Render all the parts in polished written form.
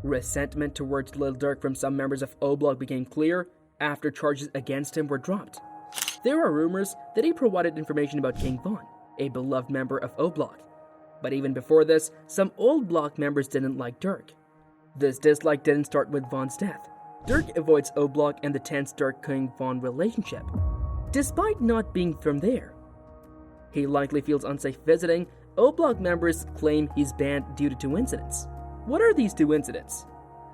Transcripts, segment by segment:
Resentment towards Lil Durk from some members of O Block became clear after charges against him were dropped. There are rumors that he provided information about King Von, a beloved member of O Block. But even before this, some old Block members didn't like Durk. This dislike didn't start with Von's death. Durk avoids O Block and the tense Durk-King Von relationship, despite not being from there. He likely feels unsafe visiting. O Block members claim he's banned due to 2 incidents. What are these 2 incidents?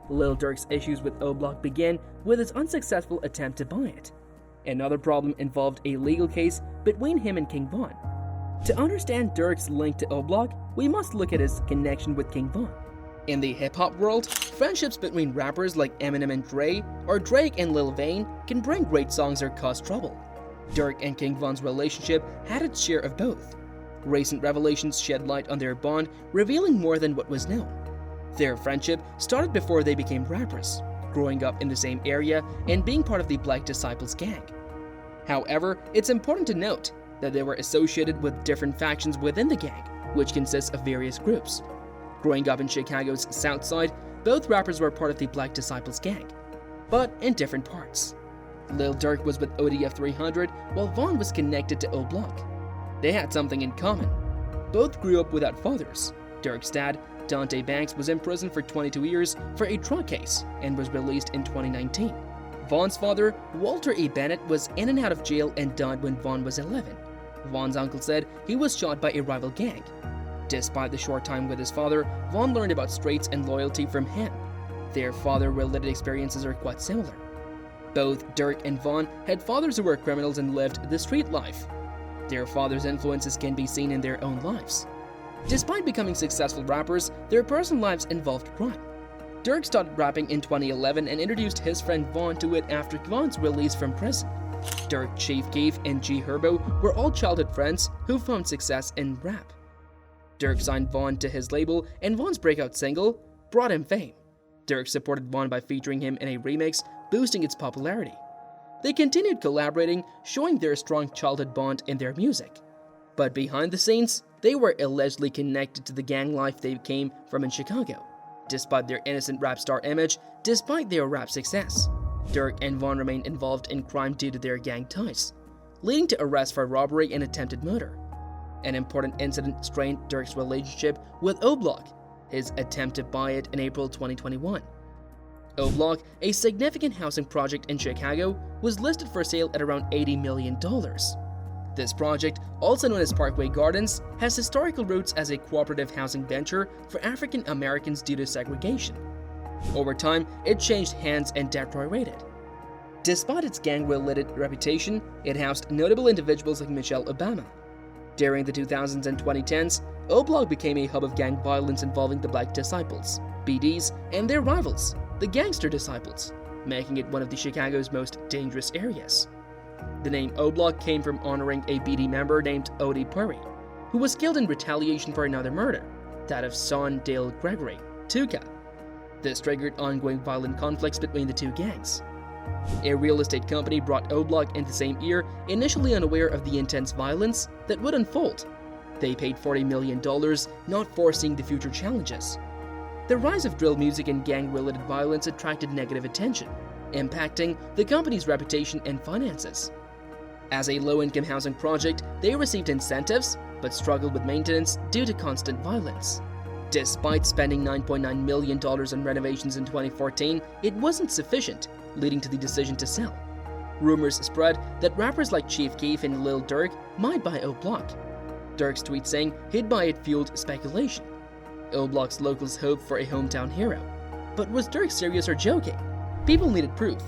Lil Durk's issues with O Block began with his unsuccessful attempt to buy it. Another problem involved a legal case between him and King Von. To understand Durk's link to O Block, we must look at his connection with King Von. In the hip-hop world, friendships between rappers like Eminem and Dre, or Drake and Lil Wayne, can bring great songs or cause trouble. Durk and King Von's relationship had its share of both. Recent revelations shed light on their bond, revealing more than what was known. Their friendship started before they became rappers, growing up in the same area and being part of the Black Disciples gang. However, it's important to note that they were associated with different factions within the gang, which consists of various groups. Growing up in Chicago's South Side, both rappers were part of the Black Disciples gang, but in different parts. Lil Durk was with ODF 300, while Von was connected to O Block. They had something in common. Both grew up without fathers. Durk's dad, Dante Banks, was in prison for 22 years for a drug case and was released in 2019. Von's father, Walter E. Bennett, was in and out of jail and died when Von was 11. Von's uncle said he was shot by a rival gang. Despite the short time with his father, Von learned about straights and loyalty from him. Their father-related experiences are quite similar. Both Durk and Von had fathers who were criminals and lived the street life. Their fathers' influences can be seen in their own lives. Despite becoming successful rappers, their personal lives involved crime. Durk started rapping in 2011 and introduced his friend Von to it after Von's release from prison. Durk, Chief Keef, and G Herbo were all childhood friends who found success in rap. Durk signed Von to his label, and Von's breakout single brought him fame. Durk supported Von by featuring him in a remix, boosting its popularity. They continued collaborating, showing their strong childhood bond in their music. But behind the scenes, they were allegedly connected to the gang life they came from in Chicago. Despite their innocent rap star image, despite their rap success, Durk and Von remained involved in crime due to their gang ties, leading to arrests for robbery and attempted murder. An important incident strained Durk's relationship with O Block, his attempt to buy it in April 2021. O Block, a significant housing project in Chicago, was listed for sale at around $80 million. This project, also known as Parkway Gardens, has historical roots as a cooperative housing venture for African Americans due to segregation. Over time, it changed hands and deteriorated. Despite its gang-related reputation, it housed notable individuals like Michelle Obama. During the 2000s and 2010s, O Block became a hub of gang violence involving the Black Disciples, BDs, and their rivals, the Gangster Disciples, making it one of the Chicago's most dangerous areas. The name O Block came from honoring a BD member named Odie Perry, who was killed in retaliation for another murder, that of Son Dale Gregory, Tuca. This triggered ongoing violent conflicts between the two gangs. A real estate company brought O Block in the same year, initially unaware of the intense violence that would unfold. They paid $40 million, not foreseeing the future challenges. The rise of drill music and gang-related violence attracted negative attention, impacting the company's reputation and finances. As a low-income housing project, they received incentives, but struggled with maintenance due to constant violence. Despite spending $9.9 million on renovations in 2014, it wasn't sufficient, leading to the decision to sell. Rumors spread that rappers like Chief Keef and Lil Durk might buy O Block. Durk's tweet saying he'd buy it fueled speculation. O Block's locals hoped for a hometown hero. But was Durk serious or joking? People needed proof.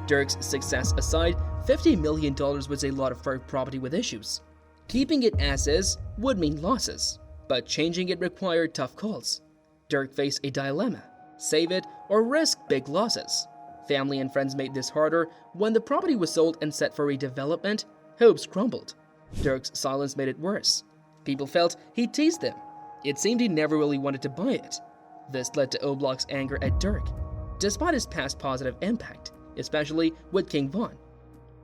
Durk's success aside, $50 million was a lot for a property with issues. Keeping it as is would mean losses, but changing it required tough calls. Durk faced a dilemma: save it or risk big losses. Family and friends made this harder. When the property was sold and set for redevelopment, hopes crumbled. Durk's silence made it worse. People felt he teased them. It seemed he never really wanted to buy it. This led to O Block's anger at Durk, despite his past positive impact, especially with King Von.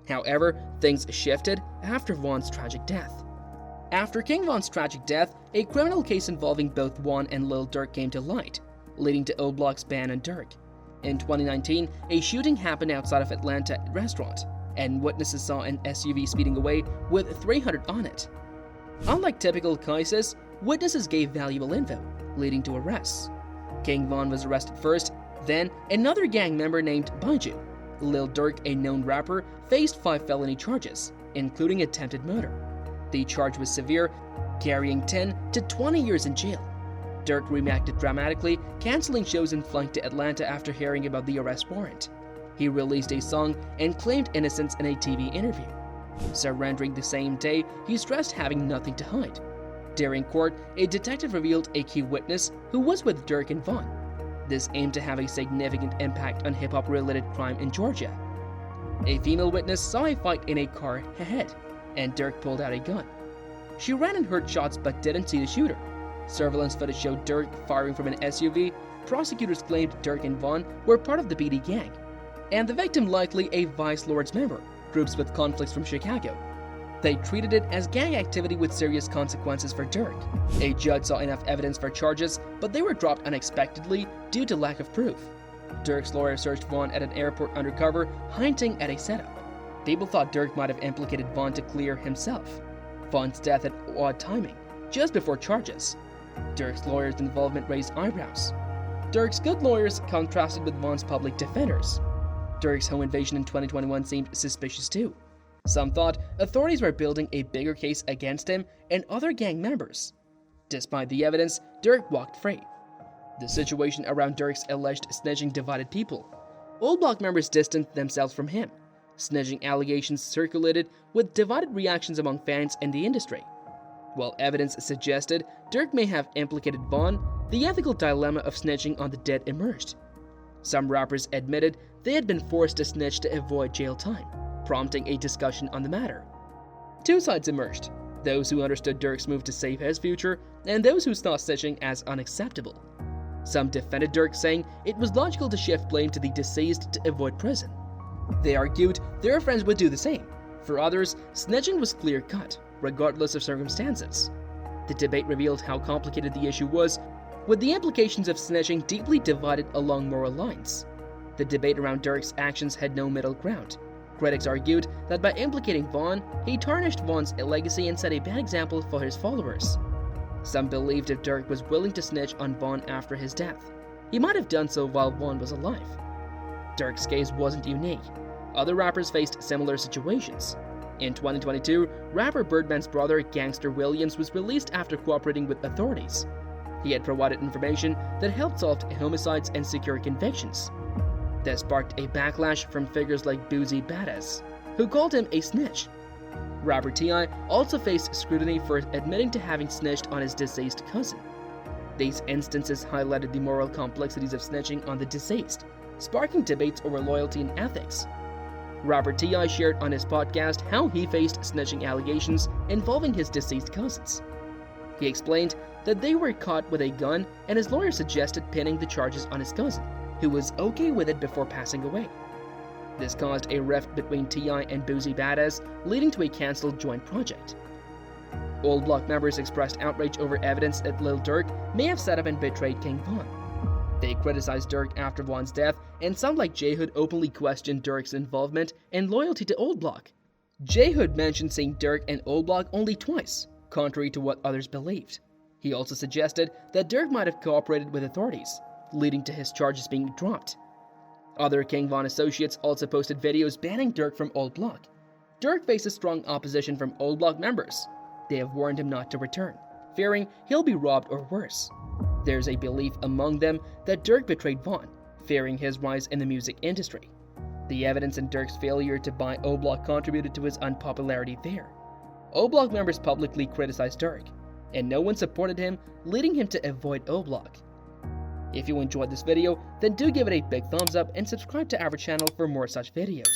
However, things shifted after Von's tragic death. After King Von's tragic death, a criminal case involving both Von and Lil Durk came to light. leading to O Block's ban on Durk. In 2019, a shooting happened outside of Atlanta restaurant, and witnesses saw an SUV speeding away with 300 on it. Unlike typical cases, witnesses gave valuable info, leading to arrests. King Von was arrested first, then another gang member named Baiju. Lil Durk, a known rapper, faced 5 felony charges, including attempted murder. The charge was severe, carrying 10 to 20 years in jail. Durk reacted dramatically, canceling shows and flying to Atlanta after hearing about the arrest warrant. He released a song and claimed innocence in a TV interview. Surrendering the same day, he stressed having nothing to hide. During court, a detective revealed a key witness who was with Durk and Von. This aimed to have a significant impact on hip-hop related crime in Georgia. A female witness saw a fight in a car ahead, and Durk pulled out a gun. She ran and heard shots but didn't see the shooter. Surveillance footage showed Durk firing from an SUV. Prosecutors claimed Durk and Von were part of the BD gang, and the victim likely a Vice Lords member, groups with conflicts from Chicago. They treated it as gang activity with serious consequences for Durk. A judge saw enough evidence for charges, but they were dropped unexpectedly due to lack of proof. Durk's lawyer searched Von at an airport undercover, hinting at a setup. People thought Durk might have implicated Von to clear himself. Von's death had odd timing, just before charges. Durk's lawyers' involvement raised eyebrows. Durk's good lawyers contrasted with Von's public defenders. Durk's home invasion in 2021 seemed suspicious too. Some thought authorities were building a bigger case against him and other gang members. Despite the evidence, Durk walked free. The situation around Durk's alleged snitching divided people. Old Block members distanced themselves from him. Snitching allegations circulated with divided reactions among fans and the industry. While evidence suggested Durk may have implicated Von, the ethical dilemma of snitching on the dead emerged. Some rappers admitted they had been forced to snitch to avoid jail time, prompting a discussion on the matter. Two sides emerged: those who understood Durk's move to save his future, and those who saw snitching as unacceptable. Some defended Durk, saying it was logical to shift blame to the deceased to avoid prison. They argued their friends would do the same. For others, snitching was clear-cut, regardless of circumstances. The debate revealed how complicated the issue was, with the implications of snitching deeply divided along moral lines. The debate around Durk's actions had no middle ground. Critics argued that by implicating Von, he tarnished Von's legacy and set a bad example for his followers. Some believed if Durk was willing to snitch on Von after his death, he might have done so while Von was alive. Durk's case wasn't unique. Other rappers faced similar situations. In 2022, rapper Birdman's brother, Gangster Williams, was released after cooperating with authorities. He had provided information that helped solve homicides and secure convictions. That sparked a backlash from figures like Boozy Badass, who called him a snitch. Rapper T.I. also faced scrutiny for admitting to having snitched on his deceased cousin. These instances highlighted the moral complexities of snitching on the deceased, sparking debates over loyalty and ethics. Rapper T.I. shared on his podcast how he faced snitching allegations involving his deceased cousins. He explained that they were caught with a gun, and his lawyer suggested pinning the charges on his cousin, who was okay with it before passing away. This caused a rift between T.I. and Boozy Badass, leading to a cancelled joint project. Old Block members expressed outrage over evidence that Lil Durk may have set up and betrayed King Von. They criticized Durk after Von's death, and some like J-Hood openly questioned Durk's involvement and loyalty to Old Block. J-Hood mentioned seeing Durk and Old Block only twice, contrary to what others believed. He also suggested that Durk might have cooperated with authorities, leading to his charges being dropped. Other King Von associates also posted videos banning Durk from Old Block. Durk faces strong opposition from Old Block members. They have warned him not to return, fearing he'll be robbed or worse. There's a belief among them that Durk betrayed Von, fearing his rise in the music industry. The evidence in Durk's failure to buy O Block contributed to his unpopularity there. O Block members publicly criticized Durk, and no one supported him, leading him to avoid O Block. If you enjoyed this video, then do give it a big thumbs up and subscribe to our channel for more such videos.